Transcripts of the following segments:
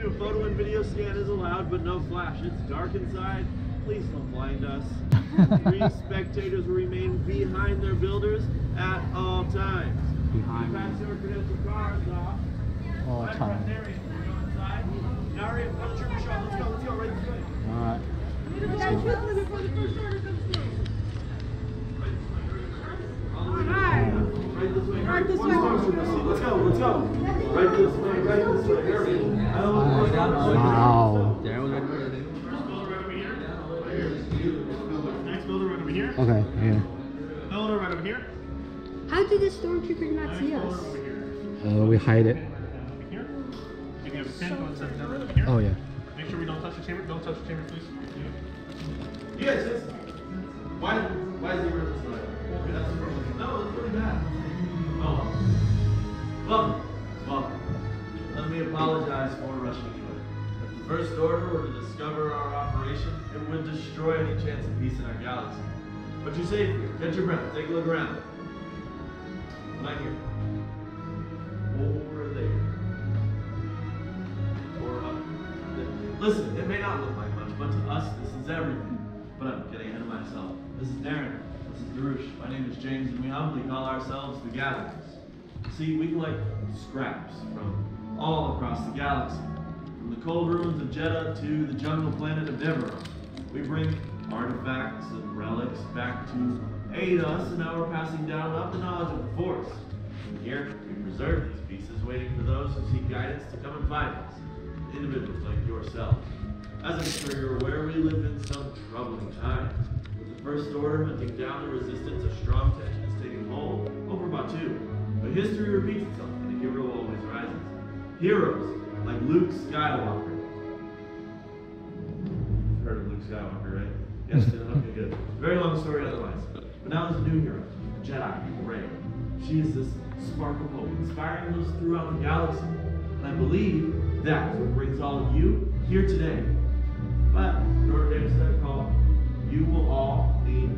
to. Photo and video scan is allowed, but no flash. It's dark inside. Please don't blind us. 3 spectators will remain behind their builders at all times. Behind. Pass your credential cards off. All time. Now hurry up, come to Trooper Shop. Let's go, right this way. Alright. Right this way. Right this way. Let's go. Right this way. Hurry. Wow. Next builder right over here. Okay, here. Builder right over here. How did the stormtrooper not see us? We hide it. Here. If you have a pen, go and set it down right over here. Oh yeah. Make sure we don't touch the chamber. Don't touch the chamber, please. Yes. Why is he running this way? That's the problem. No, it's really bad. Oh. Welcome. Let me apologize for rushing you in. If the First Order were to discover our operation, it would destroy any chance of peace in our galaxy. But you're safe here. Catch your breath. Take a look around. Right here. Over there. Or up there. Listen, it may not look like much, but to us, this is everything. But I'm getting ahead of myself. This is Darren. This is Darush. My name is James, and we humbly call ourselves the Gatherers. See, we collect scraps from all across the galaxy. From the cold ruins of Jeddah to the jungle planet of Deveron. We bring artifacts and relics back to aid us in our passing down of the knowledge of the Force. And here, we preserve these pieces, waiting for those who seek guidance to come and find us. Individuals like yourselves. As I'm sure you're aware, we live in some troubling times. With the First Order hunting down the resistance, a strong tension is taking hold over Batu. But history repeats itself, and a hero always rises. Heroes like Luke Skywalker. You've heard of Luke Skywalker, right? Yes, okay, good. Very long story otherwise. But now there's a new hero, a Jedi, Rey. She is this spark of hope, inspiring those throughout the galaxy. And I believe that is what brings all of you here today. But in order to answer that call, you will all need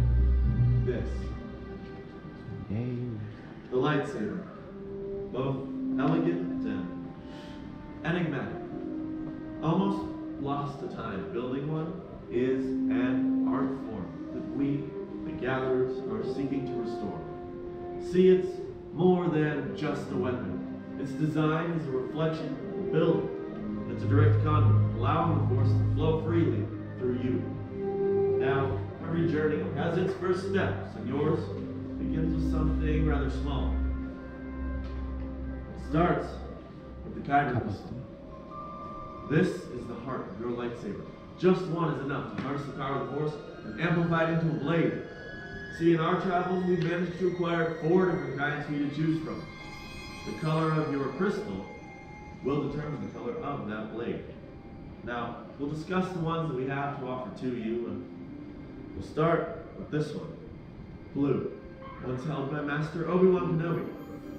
this. Yay. The lightsaber. Both elegant and enigmatic. Almost lost to time. Building one is an art form that we, the Gatherers, are seeking to restore. See, it's more than just a weapon. Its design is a reflection of the building. It's a direct conduit, allowing the Force to flow freely through you. Now, every journey has its first steps, and yours begins with something rather small. It starts with the Kyber pistol. This is the heart of your lightsaber. Just one is enough to harness the power of the Force and amplify it into a blade. See, in our travels, we've managed to acquire 4 different kinds for you to choose from. The color of your crystal will determine the color of that blade. Now, we'll discuss the ones that we have to offer to you, and we'll start with this one. Blue. Once held by Master Obi-Wan Kenobi.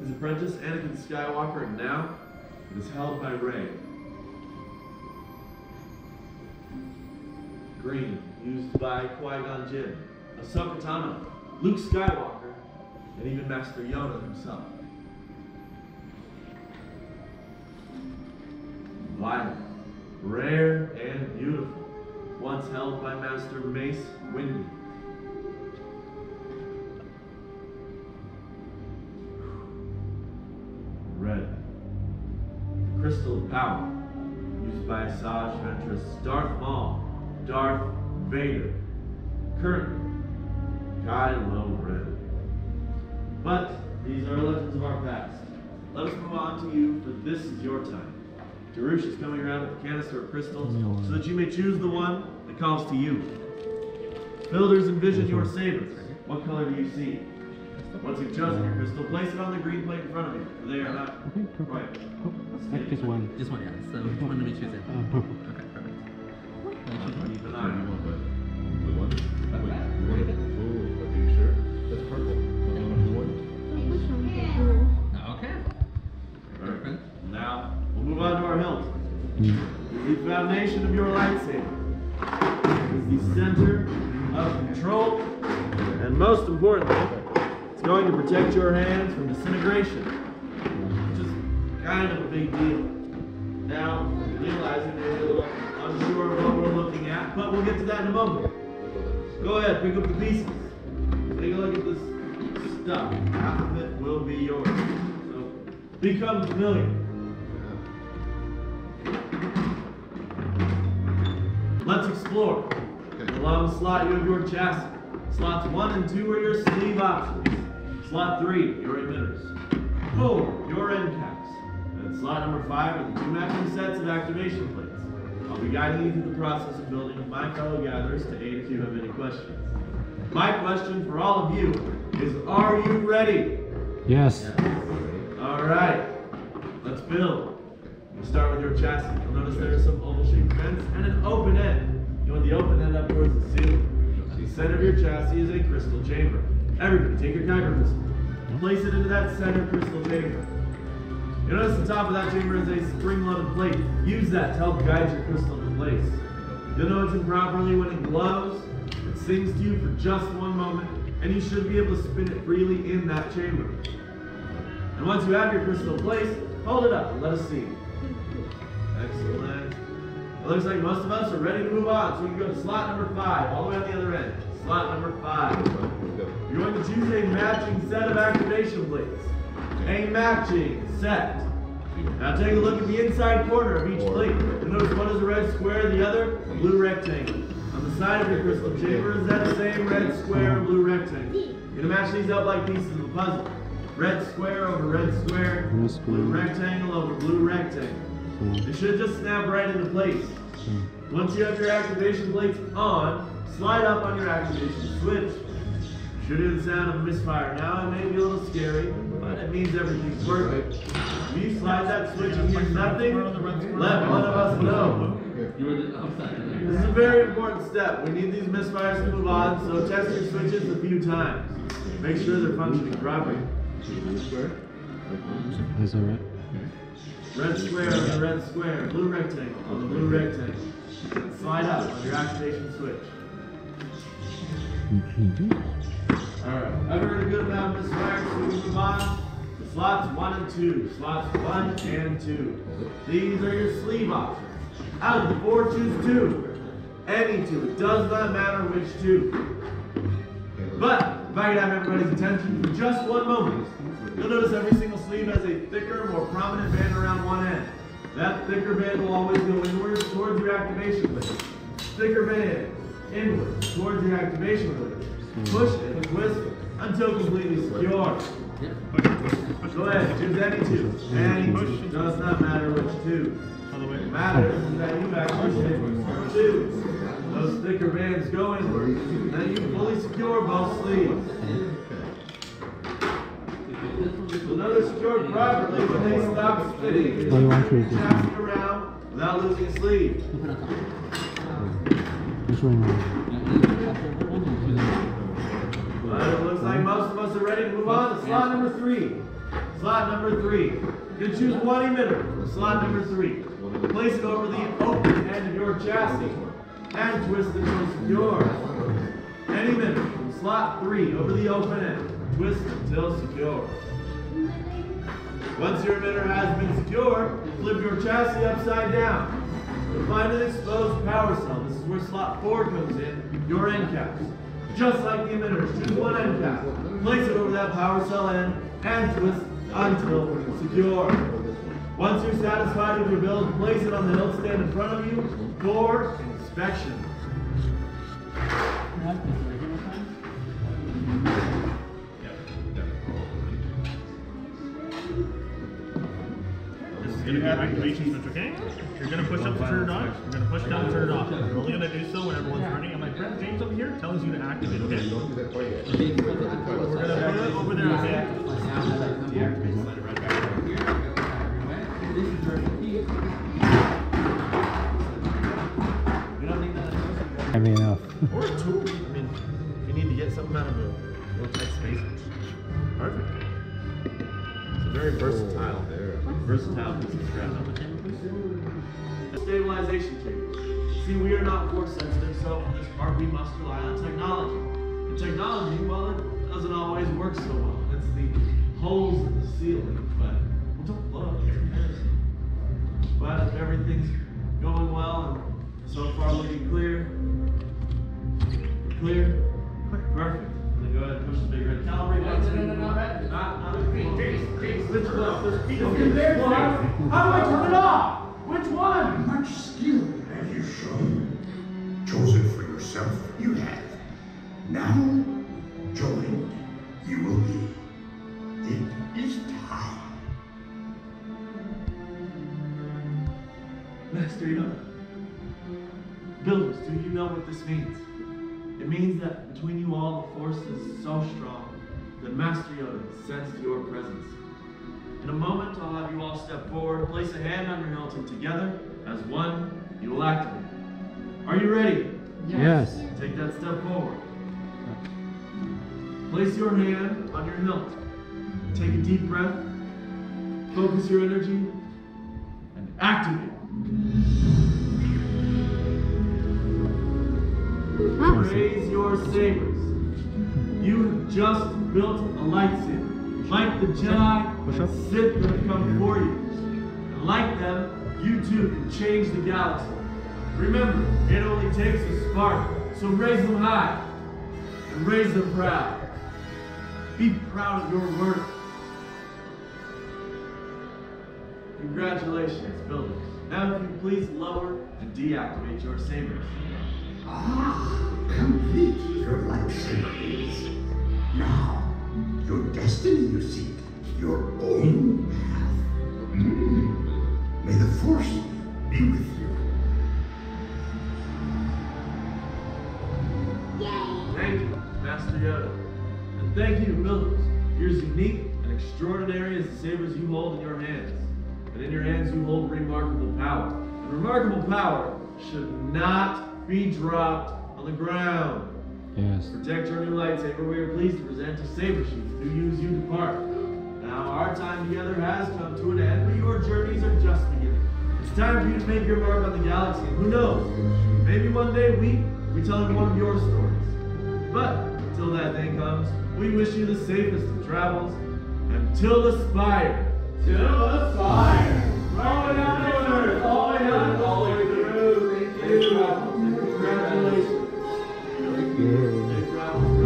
His apprentice, Anakin Skywalker, and now it is held by Rey. Green. Used by Qui-Gon Jinn, Ahsoka Tano, Luke Skywalker, and even Master Yoda himself. Violet, rare and beautiful, once held by Master Mace Windu. Red, the crystal of power, used by Asajj Ventress, Darth Maul, Darth Vader, currently Kylo Ren. But these are legends of our past. Let us move on to you, for this is your time. Darush is coming around with a canister of crystals so that you may choose the one that calls to you. Builders, envision your saber. What color do you see? Once you've chosen your crystal, place it on the green plate in front of you. They are not right. Like this one. This one, yeah. So which one do we choose? Purple. Okay, perfect. Keep an eye on it. Blue one? Wait, are you sure? That's purple. Blue one? Okay. Perfect. Now, we'll move on to our hilt. The foundation of your lightsaber is the center of control, and most importantly, it's going to protect your hands from disintegration, which is kind of a big deal. Now, realizing maybe a little unsure of what we're looking at, but we'll get to that in a moment. Go ahead, pick up the pieces. Take a look at this stuff. Half of it will be yours. So become familiar. Let's explore. Along the slot, you have your chassis. Slots 1 and 2 are your sleeve options. Slot 3, your emitters. 4, your end caps. And slot number 5 are the 2 matching sets of activation plates. I'll be guiding you through the process of building with my fellow gatherers to aid if you have any questions. My question for all of you is, are you ready? Yes. All right, let's build. We'll start with your chassis. You'll notice there are some oval-shaped vents and an open end. You want the open end up towards the ceiling. The center of your chassis is a crystal chamber. Everybody, take your kyber crystal. Place it into that center crystal chamber. You notice the top of that chamber is a spring-loaded plate. Use that to help guide your crystal into place. You'll know it's in properly when it glows. It sings to you for just one moment, and you should be able to spin it freely in that chamber. And once you have your crystal placed, hold it up and let us see. Excellent. It looks like most of us are ready to move on, so we can go to slot number 5, all the way on the other end. Slot number 5. You're going to choose a matching set of activation plates. A matching set. Now take a look at the inside corner of each plate. You'll notice one is a red square, the other a blue rectangle. On the side of your crystal chamber is that same red square and blue rectangle. You're going to match these up like pieces of a puzzle. Red square over red square, blue rectangle over blue rectangle. It should just snap right into place. Once you have your activation plates on, slide up on your activation switch. You should hear the sound of a misfire. Now it may be a little scary, but it means everything's working. If you slide that switch and hear nothing, let one of us know. This is a very important step. We need these misfires to move on, so test your switches a few times. Make sure they're functioning properly. Is that right? Red square on the red square, blue rectangle on the blue rectangle. Slide up on your activation switch. Alright, I've heard a good amount of misfires, so we can move on to slots 1 and 2. Slots 1 and 2. These are your sleeve options. Out of the 4, choose 2. Any 2. It does not matter which 2. But if I could have everybody's attention for just one moment, you'll notice every single sleeve has a thicker, more prominent band around one end. That thicker band will always go inwards towards your activation plate. Thicker band, inwards towards your activation plate. Push and twist until completely secure. Go ahead, choose any 2. Any 2. Does not matter which 2. What matters is that you actually hit 2. Those thicker bands go inward, and then you fully secure both sleeves. You'll know they're secured properly when they stop spinning. Pass it around without losing a sleeve. Well, it looks like most of us are ready to move on to slot number 3. Slot number 3. You're going to choose one emitter for slot number 3. Place it over the open end of your chassis and twist it until secure. Any emitter from slot 3 over the open end. Twist until secure. Once your emitter has been secure, flip your chassis upside down. You'll find an exposed power cell. This is where slot 4 comes in, your end caps. Just like the emitters, choose one end cap. Place it over that power cell end and twist until secure. Once you're satisfied with your build, place it on the hilt stand in front of you for inspection. This is going to be your activation switch, okay? You're going to push up to turn it on. You're going to push down to turn it off. You're only going to do so when everyone's running. And my friend James over here tells you to activate, okay? We're going to put it over there, okay? I mean, enough. Or a tool. I mean, if you need to get something out of a little tight space. Perfect. It's a very versatile piece of scrap. Stabilization tape. See, we are not force sensitive, so for this part we must rely on technology. And technology, well, it doesn't always work so well. It's the holes in the ceiling, but don't look. But if everything's Clear? Perfect. Then go ahead and push the big red calibrate button. Not which one? Okay. Well, how do I turn it off? Which one? Much skill have you shown. Chosen for yourself, you have. Now, joined, you will be. It is time. Master Yoda. Builders, do you know what this means? It means that between you all, the Force is so strong that Master Yoda sensed your presence. In a moment, I'll have you all step forward, place a hand on your hilt, and together, as one, you will activate. Are you ready? Yes. Take that step forward. Place your hand on your hilt. Take a deep breath. Focus your energy. And activate. Raise your sabers. You have just built a lightsaber. Like the Jedi and Sith that have come before you. And like them, you too can change the galaxy. Remember, it only takes a spark. So raise them high. And raise them proud. Be proud of your work. Congratulations, builders. Now if you please lower and deactivate your sabers. Complete your lightsabers. Now, your destiny you seek, your own path. May the Force be with you. Thank you, Master Yoda. And thank you, builders. You're as unique and extraordinary as the sabers you hold in your hands. And in your hands you hold remarkable power. And remarkable power should not be dropped on the ground. Yes. Protect your new lightsaber. We are pleased to present a saber sheath to use you depart. Now our time together has come to an end, but your journeys are just beginning. It's time for you to make your mark on the galaxy, and who knows, maybe one day we'll be telling one of your stories. But until that day comes, we wish you the safest of travels, until the spire. Till the spire. All the way down to earth, all the way down, all the way through. Thank you. Congratulations. Safe travels.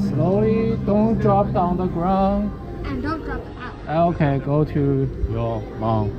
Slowly, don't drop down the ground. And don't drop it out. Okay, go to your mom.